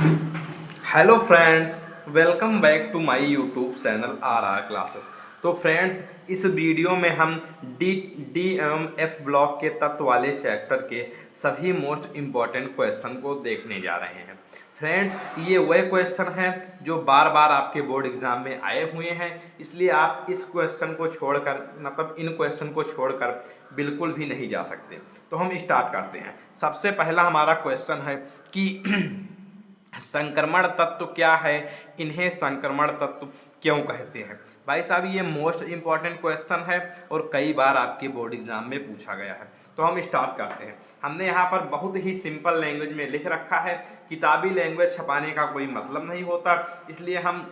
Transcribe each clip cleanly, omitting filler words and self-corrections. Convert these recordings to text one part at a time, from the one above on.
Hello friends, welcome back to my YouTube channel R classes. तो friends, इस video में हम D D M F block के तत्व वाले चैप्टर के सभी मोस्ट इम्पॉर्टेंट क्वेश्चन को देखने जा रहे हैं। फ्रेंड्स, ये वह क्वेश्चन हैं जो बार बार आपके बोर्ड एग्जाम में आए हुए हैं, इसलिए आप इस क्वेश्चन को छोड़कर मतलब इन क्वेश्चन को छोड़कर बिल्कुल भी नहीं जा सकते। तो हम स्टार्ट करते हैं। सबसे पहला हमारा क्वेश्चन है कि संक्रमण तत्व क्या है, इन्हें संक्रमण तत्व क्यों कहते हैं। भाई साहब, ये मोस्ट इंपॉर्टेंट क्वेश्चन है और कई बार आपके बोर्ड एग्जाम में पूछा गया है। तो हम स्टार्ट करते हैं। हमने यहाँ पर बहुत ही सिंपल लैंग्वेज में लिख रखा है। किताबी लैंग्वेज छपाने का कोई मतलब नहीं होता, इसलिए हम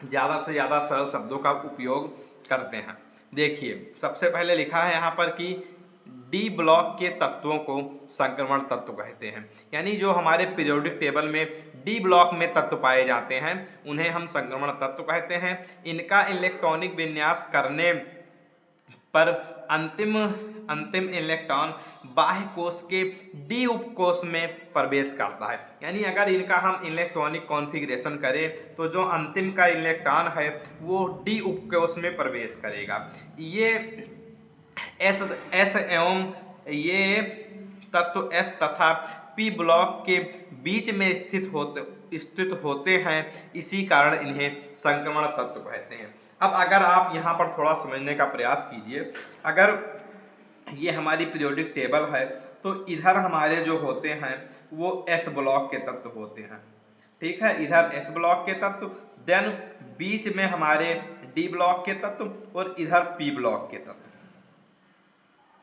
ज़्यादा से ज़्यादा सरल शब्दों का उपयोग करते हैं। देखिए, सबसे पहले लिखा है यहाँ पर कि डी ब्लॉक के तत्वों को संक्रमण तत्व कहते हैं। यानी जो हमारे पीरियोडिक टेबल में डी ब्लॉक में तत्व पाए जाते हैं उन्हें हम संक्रमण तत्व कहते हैं। इनका इलेक्ट्रॉनिक विन्यास करने पर अंतिम अंतिम इलेक्ट्रॉन बाह्य कोश के डी उपकोश में प्रवेश करता है। यानी अगर इनका हम इलेक्ट्रॉनिक कॉन्फ़िगरेशन करें तो जो अंतिम का इलेक्ट्रॉन है वो डी उपकोश में प्रवेश करेगा। ये एस एस एवं ये तत्व एस तथा पी ब्लॉक के बीच में स्थित होते हैं, इसी कारण इन्हें संक्रमण तत्व कहते हैं। अब अगर आप यहाँ पर थोड़ा समझने का प्रयास कीजिए, अगर ये हमारी पीरियोडिक टेबल है तो इधर हमारे जो होते हैं वो एस ब्लॉक के तत्व होते हैं, ठीक है, इधर एस ब्लॉक के तत्व, देन बीच में हमारे डी ब्लॉक के तत्व और इधर पी ब्लॉक के तत्व,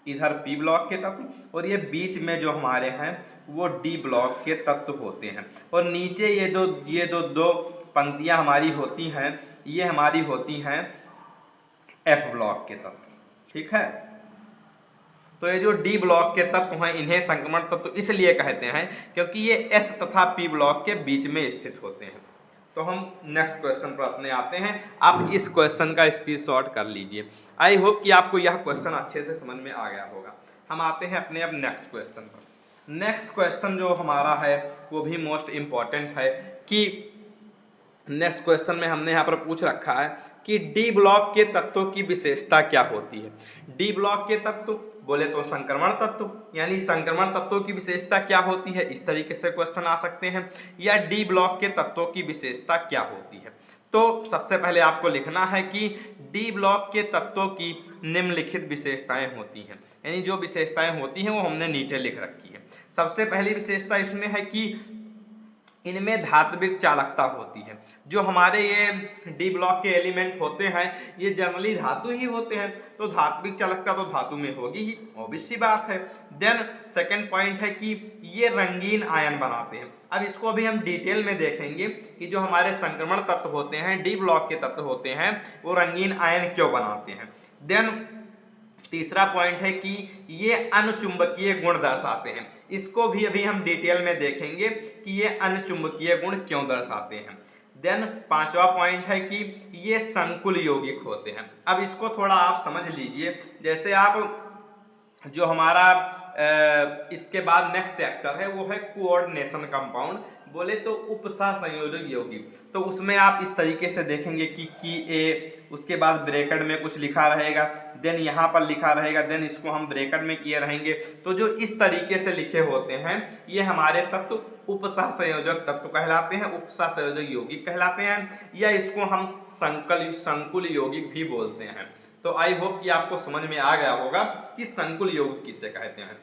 इधर पी ब्लॉक के तत्व और ये बीच में जो हमारे हैं वो डी ब्लॉक के तत्व होते हैं। और नीचे ये दो पंक्तियां हमारी होती हैं, ये हमारी होती हैं एफ ब्लॉक के तत्व, ठीक है। तो ये जो डी ब्लॉक के तत्व हैं इन्हें संक्रमण तत्व इसलिए कहते हैं क्योंकि ये एस तथा पी ब्लॉक के बीच में स्थित होते हैं। तो हम नेक्स्ट क्वेश्चन पर अपने आते हैं। आप इस क्वेश्चन का स्क्रीनशॉट कर लीजिए। आई होप कि आपको यह क्वेश्चन अच्छे से समझ में आ गया होगा। हम आते हैं अपने अब नेक्स्ट क्वेश्चन पर। नेक्स्ट क्वेश्चन जो हमारा है वो भी मोस्ट इम्पॉर्टेंट है कि नेक्स्ट क्वेश्चन में हमने यहाँ पर पूछ रखा है कि डी ब्लॉक के तत्वों की विशेषता क्या होती है। डी ब्लॉक के तत्व बोले तो संक्रमण तत्व, यानी संक्रमण तत्वों की विशेषता क्या होती है, इस तरीके से क्वेश्चन आ सकते हैं। या डी ब्लॉक के तत्वों की विशेषता क्या होती है। तो सबसे पहले आपको लिखना है कि डी ब्लॉक के तत्वों की निम्नलिखित विशेषताएं होती हैं। यानी जो विशेषताएं होती हैं वो हमने नीचे लिख रखी है। सबसे पहली विशेषता इसमें है कि इनमें धात्विक चालकता होती है। जो हमारे ये डी ब्लॉक के एलिमेंट होते हैं ये जनरली धातु ही होते हैं, तो धात्विक चालकता तो धातु में होगी ही, ऑब्वियस सी बात है। देन सेकंड पॉइंट है कि ये रंगीन आयन बनाते हैं। अब इसको भी हम डिटेल में देखेंगे कि जो हमारे संक्रमण तत्व होते हैं, डी ब्लॉक के तत्व होते हैं, वो रंगीन आयन क्यों बनाते हैं। देन तीसरा पॉइंट है कि ये अनुचुंबकीय गुण दर्शाते हैं। इसको भी अभी हम डिटेल में देखेंगे कि ये अनुचुंबकीय गुण क्यों दर्शाते हैं। देन पांचवा पॉइंट है कि ये संकुल यौगिक होते हैं। अब इसको थोड़ा आप समझ लीजिए। जैसे आप जो हमारा इसके बाद नेक्स्ट चैप्टर है वो है कोऑर्डिनेशन कंपाउंड, बोले तो उपसह संयोजक यौगिक। तो उसमें आप इस तरीके से देखेंगे कि ए, उसके बाद ब्रैकेट में कुछ लिखा रहेगा, देन यहाँ पर लिखा रहेगा, देन इसको हम ब्रैकेट में किए रहेंगे। तो जो इस तरीके से लिखे होते हैं ये हमारे तत्व उपसह संयोजक तत्व कहलाते हैं, उपसह संयोजक यौगिक कहलाते हैं, या इसको हम संकुल यौगिक भी बोलते हैं। तो आई होप कि आपको समझ में आ गया होगा कि संकुल यौगिक किसे कहते हैं।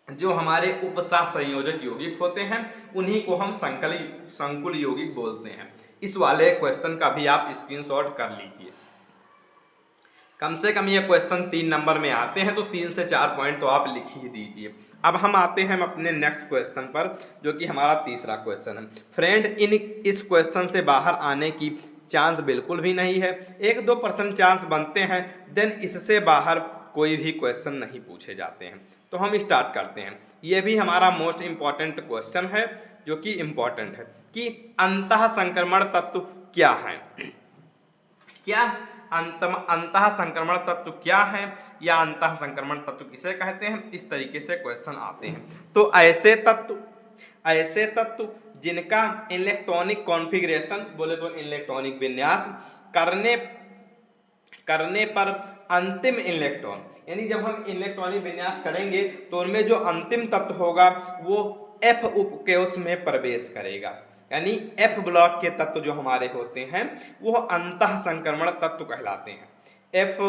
जो हमारे उपसह संयोजक यौगिक होते हैं उन्हीं को हम संकुल यौगिक बोलते हैं। इस वाले क्वेश्चन का भी आप स्क्रीनशॉट कर लीजिए। कम से कम ये क्वेश्चन 3 नंबर में आते हैं तो 3 से 4 पॉइंट तो आप लिख ही दीजिए। अब हम आते हैं अपने नेक्स्ट क्वेश्चन पर जो कि हमारा तीसरा क्वेश्चन है। फ्रेंड, इस क्वेश्चन से बाहर आने की चांस बिल्कुल भी नहीं है, 1-2% चांस बनते हैं, देन इससे बाहर कोई भी क्वेश्चन नहीं पूछे जाते हैं। तो हम स्टार्ट करते हैं। ये भी हमारा मोस्ट इम्पॉर्टेंट क्वेश्चन है जो कि इम्पॉर्टेंट है कि अंतः संक्रमण तत्व क्या है। क्या अंतः संक्रमण तत्व क्या है या अंतः संक्रमण तत्व किसे कहते हैं, इस तरीके से क्वेश्चन आते हैं। तो ऐसे तत्व ऐसे तत्व जिनका इलेक्ट्रॉनिक कॉन्फ़िगरेशन बोले तो इलेक्ट्रॉनिक विन्यास करने पर अंतिम इलेक्ट्रॉन, यानी जब हम इलेक्ट्रॉनिक विन्यास करेंगे तो उनमें जो अंतिम तत्व होगा वो F उपकोष में प्रवेश करेगा। यानी F ब्लॉक के तत्व जो हमारे होते हैं वो अंतः संक्रमण तत्व कहलाते हैं। F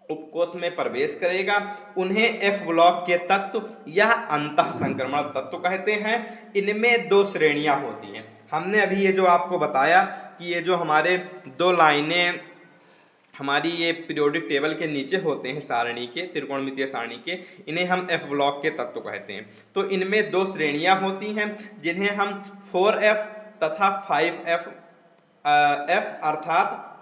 उपकोष में प्रवेश करेगा, उन्हें F ब्लॉक के तत्व या अंतः संक्रमण तत्व कहते हैं। इनमें दो श्रेणियां होती हैं। हमने अभी ये जो आपको बताया कि ये जो हमारे दो लाइनें हमारी ये पीरियोडिक टेबल के नीचे होते हैं सारणी के, त्रिकोणमितीय सारणी के, इन्हें हम F ब्लॉक के तत्व कहते हैं। तो इनमें दो श्रेणियां होती हैं जिन्हें हम 4F तथा 5F अर्थात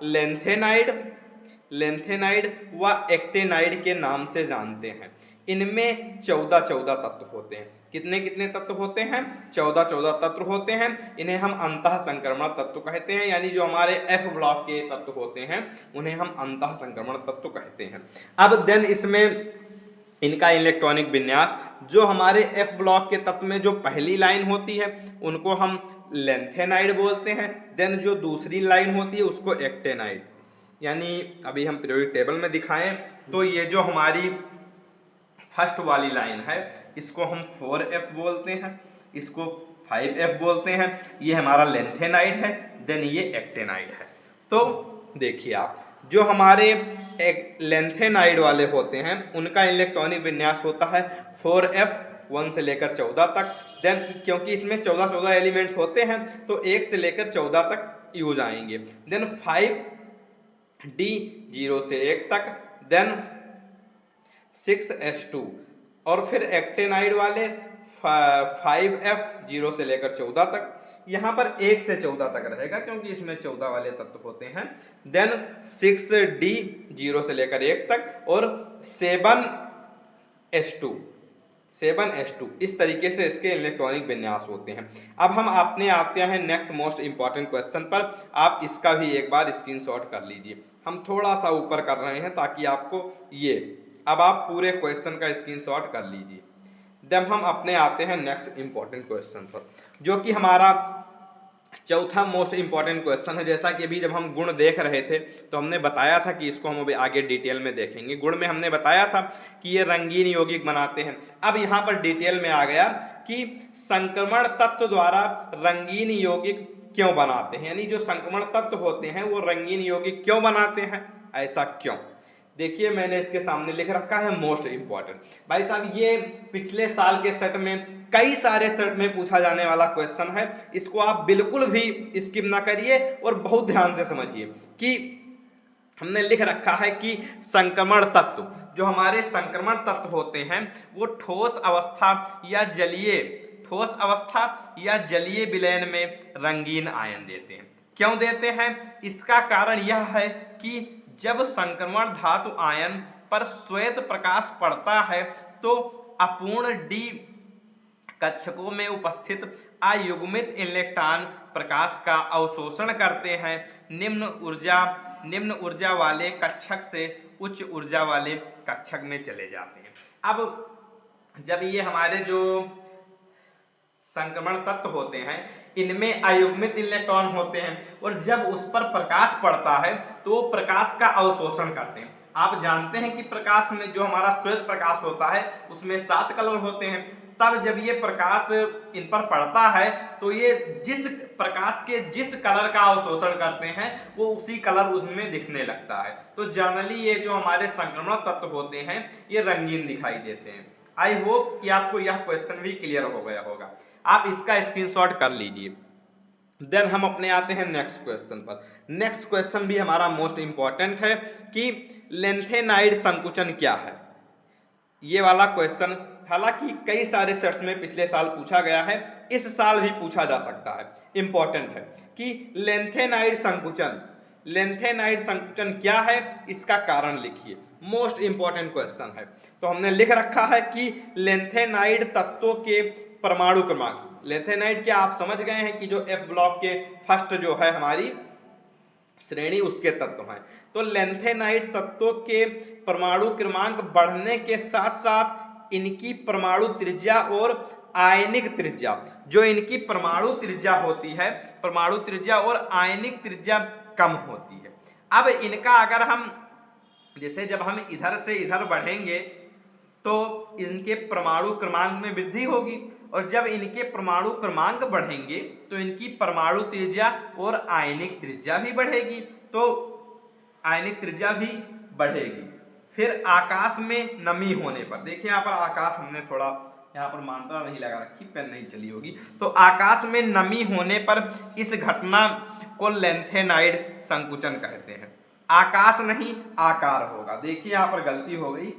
लेंथेनाइड व एक्टेनाइड के नाम से जानते हैं। इनमें 14 तत्व होते हैं। कितने कितने तत्व होते हैं? 14 तत्व होते हैं। इन्हें हम अंतः संक्रमण तत्व कहते हैं, यानी जो हमारे F ब्लॉक के तत्व होते हैं उन्हें हम अंतः संक्रमण तत्व कहते हैं। अब देन इसमें इनका इलेक्ट्रॉनिक विन्यास, जो हमारे F ब्लॉक के तत्व में जो पहली लाइन होती है उनको हम लेंथेनाइड बोलते हैं। देन जो दूसरी लाइन होती है उसको एक्टेनाइड, यानी अभी हम पीरियोडिक टेबल में दिखाएं तो ये जो हमारी फर्स्ट वाली लाइन है इसको हम 4F बोलते हैं, इसको 5F बोलते हैं। ये हमारा लेंथेनाइड है, देन ये एक्टेनाइड है। तो देखिए आप, जो हमारे एक लेंथेनाइड वाले होते हैं उनका इलेक्ट्रॉनिक विन्यास होता है 4F 1 से लेकर 14 तक। देन क्योंकि इसमें 14 एलिमेंट होते हैं तो 1 से लेकर 14 तक यूज आएंगे। देन 5D 0 से 1 तक, देन 6S2, और फिर एक्टेनाइड वाले 5F 0 से लेकर 14 तक। यहाँ पर 1 से 14 तक रहेगा क्योंकि इसमें 14 वाले तत्व होते हैं। देन 6D 0 से लेकर 1 तक, और 7S2 इस तरीके से इसके इलेक्ट्रॉनिक विन्यास होते हैं। अब हम अपने आते हैं नेक्स्ट मोस्ट इंपॉर्टेंट क्वेश्चन पर। आप इसका भी एक बार स्क्रीनशॉट कर लीजिए। हम थोड़ा सा ऊपर कर रहे हैं ताकि आपको ये, अब आप पूरे क्वेश्चन का स्क्रीनशॉट कर लीजिए। जब हम अपने आते हैं नेक्स्ट इंपॉर्टेंट क्वेश्चन पर, जो कि हमारा चौथा मोस्ट इंपॉर्टेंट क्वेश्चन है। जैसा कि अभी जब हम गुण देख रहे थे तो हमने बताया था कि इसको हम अभी आगे डिटेल में देखेंगे। गुण में हमने बताया था कि ये रंगीन यौगिक बनाते हैं। अब यहाँ पर डिटेल में आ गया कि संक्रमण तत्व द्वारा रंगीन यौगिक क्यों बनाते हैं, यानी जो संक्रमण तत्व होते हैं वो रंगीन यौगिक क्यों बनाते हैं, ऐसा क्यों। देखिए मैंने इसके सामने लिख रखा है मोस्ट इंपॉर्टेंट। भाई साहब ये पिछले साल के सेट में, कई सारे सेट में पूछा जाने वाला क्वेश्चन है। इसको आप बिल्कुल भी स्किप ना करिए और बहुत ध्यान से समझिए कि हमने लिख रखा है कि संक्रमण तत्व, जो हमारे संक्रमण तत्व होते हैं वो ठोस अवस्था या जलीय विलयन में रंगीन आयन देते हैं। क्यों देते हैं? इसका कारण यह है कि जब संक्रमण धातु आयन पर श्वेत प्रकाश पड़ता है तो अपूर्ण डी कक्षकों में उपस्थित अयुग्मित इलेक्ट्रॉन प्रकाश का अवशोषण करते हैं। निम्न ऊर्जा वाले कक्षक से उच्च ऊर्जा वाले कक्षक में चले जाते हैं। अब जब ये हमारे जो संक्रमण तत्व होते हैं इनमें अयुग्मित इलेक्ट्रॉन होते हैं और जब उस पर प्रकाश पड़ता है तो प्रकाश का अवशोषण करते हैं। आप जानते हैं कि प्रकाश में जो हमारा श्वेत प्रकाश होता है उसमें 7 कलर होते हैं। तब जब ये प्रकाश इन पर पड़ता है तो ये जिस प्रकाश के जिस कलर का अवशोषण करते हैं वो उसी कलर उसमें दिखने लगता है। तो जनरली ये जो हमारे संक्रमण तत्व होते हैं ये रंगीन दिखाई देते हैं। आई होप कि आपको यह क्वेश्चन भी क्लियर हो गया होगा। आप इसका स्क्रीनशॉट कर लीजिए। देन हम अपने आते हैं नेक्स्ट क्वेश्चन पर। नेक्स्ट क्वेश्चन भी हमारा मोस्ट इंपॉर्टेंट है कि लेंथेनाइड संकुचन क्या है। ये वाला क्वेश्चन हालांकि कई सारे सेट्स में पिछले साल पूछा गया है, इस साल भी पूछा जा सकता है। इंपॉर्टेंट है कि लेंथेनाइड संकुचन क्या है, इसका कारण लिखिए। मोस्ट इंपॉर्टेंट क्वेश्चन है। तो हमने लिख रखा है कि लेंथेनाइड तत्वों के परमाणु क्रमांक, लेंथेनाइड के आप समझ गए हैं कि जो F ब्लॉक के फर्स्ट जो है हमारी श्रेणी उसके तत्व हैं। तो लेंथेनाइड तत्वों के परमाणु क्रमांक बढ़ने के साथ साथ इनकी परमाणु त्रिज्या और आयनिक त्रिज्या, जो इनकी परमाणु त्रिज्या होती है, परमाणु त्रिज्या और आयनिक त्रिज्या कम होती है। अब इनका अगर हम जैसे जब हम इधर से इधर बढ़ेंगे तो इनके परमाणु क्रमांक में वृद्धि होगी, और जब इनके परमाणु क्रमांक बढ़ेंगे तो इनकी परमाणु त्रिज्या और आयनिक त्रिज्या भी बढ़ेगी, तो आयनिक त्रिज्या भी बढ़ेगी। फिर आकाश में नमी होने पर, देखिए यहाँ पर आकाश, हमने थोड़ा यहाँ पर मात्रा नहीं लगा रखी, पेन नहीं चली होगी, तो आकाश में नमी होने पर इस घटना को लेंथेनाइड संकुचन कहते हैं। आकाश नहीं आकार होगा, देखिए यहाँ पर गलती हो गई,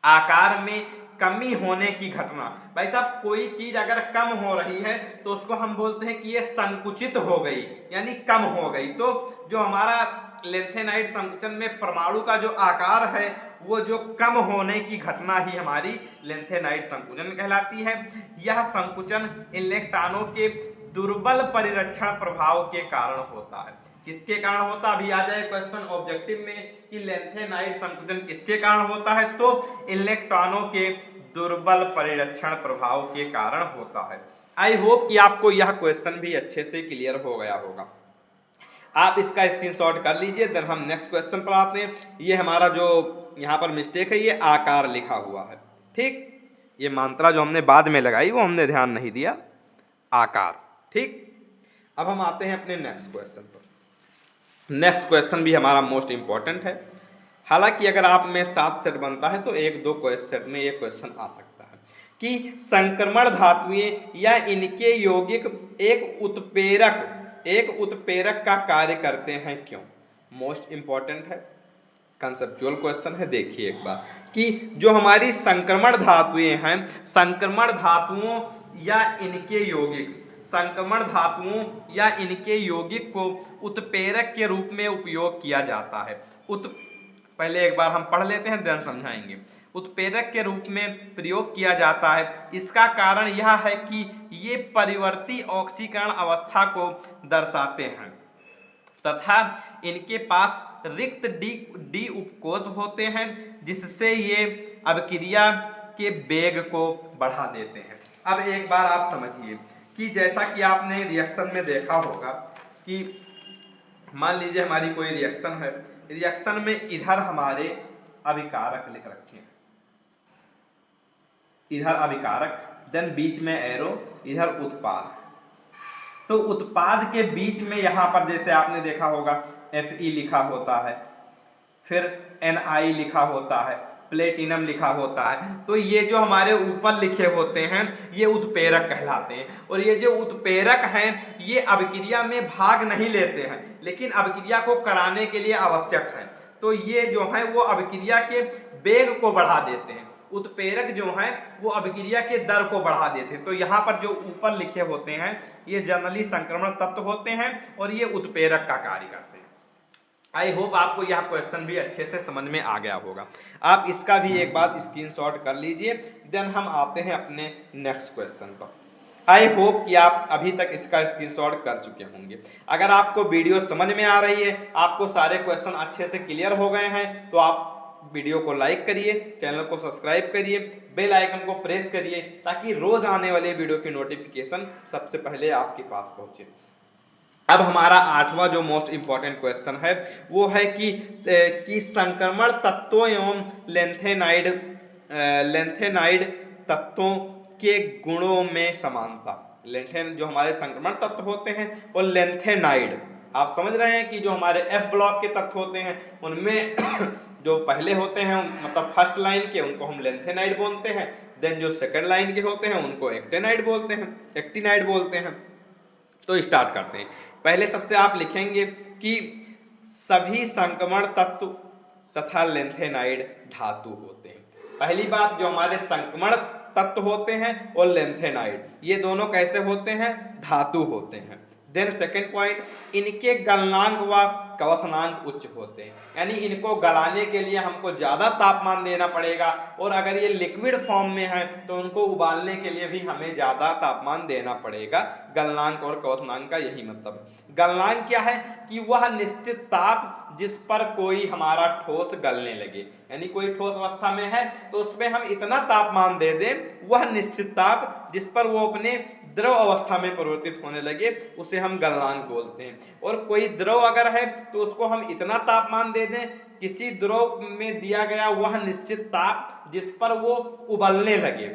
आकार में कमी होने की घटना। भाई साहब कोई चीज अगर कम हो रही है तो उसको हम बोलते हैं कि ये संकुचित हो गई, यानी कम हो गई। तो जो हमारा लेंथेनाइड संकुचन में परमाणु का जो आकार है वो जो कम होने की घटना ही हमारी लेंथेनाइड संकुचन कहलाती है। यह संकुचन इलेक्ट्रॉनों के दुर्बल परिरक्षण प्रभाव के कारण होता है। किसके कारण होता, अभी आ जाए क्वेश्चन ऑब्जेक्टिव में कि लेंथेनाइड संकुचन किसके कारण होता है, तो इलेक्ट्रॉनों के दुर्बल परिरक्षण प्रभाव के कारण होता है। आई होप कि आपको यह क्वेश्चन भी अच्छे से क्लियर हो गया होगा। आप इसका स्क्रीनशॉट कर लीजिए। देन हम नेक्स्ट क्वेश्चन पर आते हैं। ये हमारा जो यहाँ पर मिस्टेक है, ये आकार लिखा हुआ है, ठीक, ये मात्रा जो हमने बाद में लगाई वो हमने ध्यान नहीं दिया, आकार, ठीक। अब हम आते हैं अपने नेक्स्ट क्वेश्चन पर। नेक्स्ट क्वेश्चन भी हमारा मोस्ट इंपॉर्टेंट है। हालांकि अगर आप में 7 सेट बनता है तो 1-2 क्वेश्चन में ये क्वेश्चन आ सकता है कि संक्रमण धातुएं या इनके यौगिक एक उत्प्रेरक का कार्य करते हैं क्यों। मोस्ट इंपॉर्टेंट है, कंसेप्चुअल क्वेश्चन है। देखिए एक बार कि जो हमारी संक्रमण धातुएं हैं, संक्रमण धातुओं या इनके यौगिक, संक्रमण धातुओं या इनके यौगिक को उत्प्रेरक के रूप में उपयोग किया जाता है। पहले एक बार हम पढ़ लेते हैं, देन समझाएंगे। उत्प्रेरक के रूप में प्रयोग किया जाता है, इसका कारण यह है कि ये परिवर्ती ऑक्सीकरण अवस्था को दर्शाते हैं तथा इनके पास रिक्त डी उपकोष होते हैं, जिससे ये अभिक्रिया के वेग को बढ़ा देते हैं। अब एक बार आप समझिए कि जैसा कि आपने रिएक्शन में देखा होगा कि मान लीजिए हमारी कोई रिएक्शन है, रिएक्शन में इधर हमारे अभिकारक लिख रखे हैं, इधर अभिकारक, देन बीच में एरो, इधर उत्पाद। तो उत्पाद के बीच में यहां पर जैसे आपने देखा होगा Fe लिखा होता है, फिर Ni लिखा होता है, प्लेटिनम लिखा होता है। तो ये जो हमारे ऊपर लिखे होते हैं ये उत्प्रेरक कहलाते हैं, और ये जो उत्प्रेरक हैं ये अभिक्रिया में भाग नहीं लेते हैं, लेकिन अभिक्रिया को कराने के लिए आवश्यक है। तो ये जो है वो अभिक्रिया के वेग को बढ़ा देते हैं, उत्प्रेरक जो है वो अभिक्रिया के दर को बढ़ा देते हैं। तो यहाँ पर जो ऊपर लिखे होते हैं ये जनरली संक्रमण तत्व होते हैं और ये उत्प्रेरक का कार्य करते हैं। आई होप आपको यह क्वेश्चन भी अच्छे से समझ में आ गया होगा। आप इसका भी एक बार स्क्रीनशॉट कर लीजिए। देन हम आते हैं अपने नेक्स्ट क्वेश्चन पर। आई होप कि आप अभी तक इसका स्क्रीनशॉट कर चुके होंगे। अगर आपको वीडियो समझ में आ रही है, आपको सारे क्वेश्चन अच्छे से क्लियर हो गए हैं, तो आप वीडियो को लाइक करिए, चैनल को सब्सक्राइब करिए, बेल आइकन को प्रेस करिए, ताकि रोज आने वाले वीडियो की नोटिफिकेशन सबसे पहले आपके पास पहुंचे। अब हमारा 8वां जो मोस्ट इंपॉर्टेंट क्वेश्चन है वो है कि संक्रमण तत्वों एवं लेंथेनाइड तत्वों के गुणों में समानता। लेंथेन जो हमारे संक्रमण तत्व होते हैं और लेंथेनाइड, आप समझ रहे हैं कि जो हमारे F ब्लॉक के तत्व होते हैं उनमें जो पहले होते हैं मतलब फर्स्ट लाइन के, उनको हम लेंथेनाइड बोलते हैं। देन जो सेकंड लाइन के होते हैं उनको एक्टिनाइड बोलते हैं। तो स्टार्ट करते हैं। पहले सबसे आप लिखेंगे कि सभी संक्रमण तत्व तथा लेंथेनाइड धातु होते हैं। पहली बात, जो हमारे संक्रमण तत्व होते हैं और लेंथेनाइड, ये दोनों कैसे होते हैं, धातु होते हैं। देन सेकेंड पॉइंट, इनके गलनांक व क्वथनांक उच्च होते हैं, यानी इनको गलाने के लिए हमको ज़्यादा तापमान देना पड़ेगा, और अगर ये लिक्विड फॉर्म में है तो उनको उबालने के लिए भी हमें ज़्यादा तापमान देना पड़ेगा। गलनांक और क्वथनांक का यही मतलब है। गलनांक क्या है कि वह निश्चित ताप जिस पर कोई हमारा ठोस गलने लगे, यानी कोई ठोस अवस्था में है तो उसमें हम इतना तापमान दे दें, वह निश्चित ताप जिस पर वो अपने द्रव अवस्था में परिवर्तित होने लगे, उसे हम गलनांक बोलते हैं। और कोई द्रव अगर है तो उसको हम इतना तापमान दे दें, किसी द्रव में दिया गया वह निश्चित ताप जिस पर वो उबलने लगे।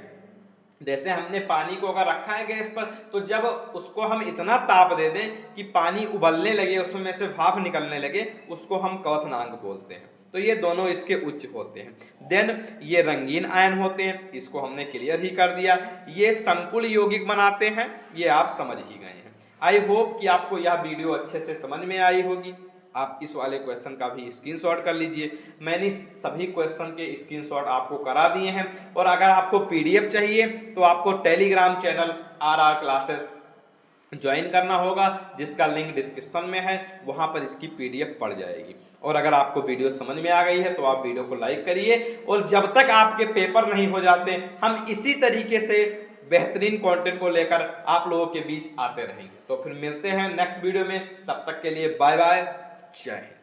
जैसे हमने पानी को अगर रखा है गैस पर, तो जब उसको हम इतना ताप दे दें कि पानी उबलने लगे, उसमें से भाप निकलने लगे, उसको हम क्वथनांक बोलते हैं। तो ये दोनों इसके उच्च होते हैं। देन ये रंगीन आयन होते हैं, इसको हमने क्लियर ही कर दिया। ये संकुल यौगिक बनाते हैं, ये आप समझ ही गए हैं। आई होप कि आपको यह वीडियो अच्छे से समझ में आई होगी। आप इस वाले क्वेश्चन का भी स्क्रीनशॉट कर लीजिए। मैंने सभी क्वेश्चन के स्क्रीनशॉट आपको करा दिए हैं, और अगर आपको पीडीएफ चाहिए तो आपको Telegram channel RR classes join करना होगा, जिसका लिंक डिस्क्रिप्शन में है, वहां पर इसकी पीडीएफ पड़ जाएगी। और अगर आपको वीडियो समझ में आ गई है तो आप वीडियो को लाइक करिए, और जब तक आपके पेपर नहीं हो जाते हम इसी तरीके से बेहतरीन कंटेंट को लेकर आप लोगों के बीच आते रहेंगे। तो फिर मिलते हैं नेक्स्ट वीडियो में, तब तक के लिए बाय बाय, जय हिंद।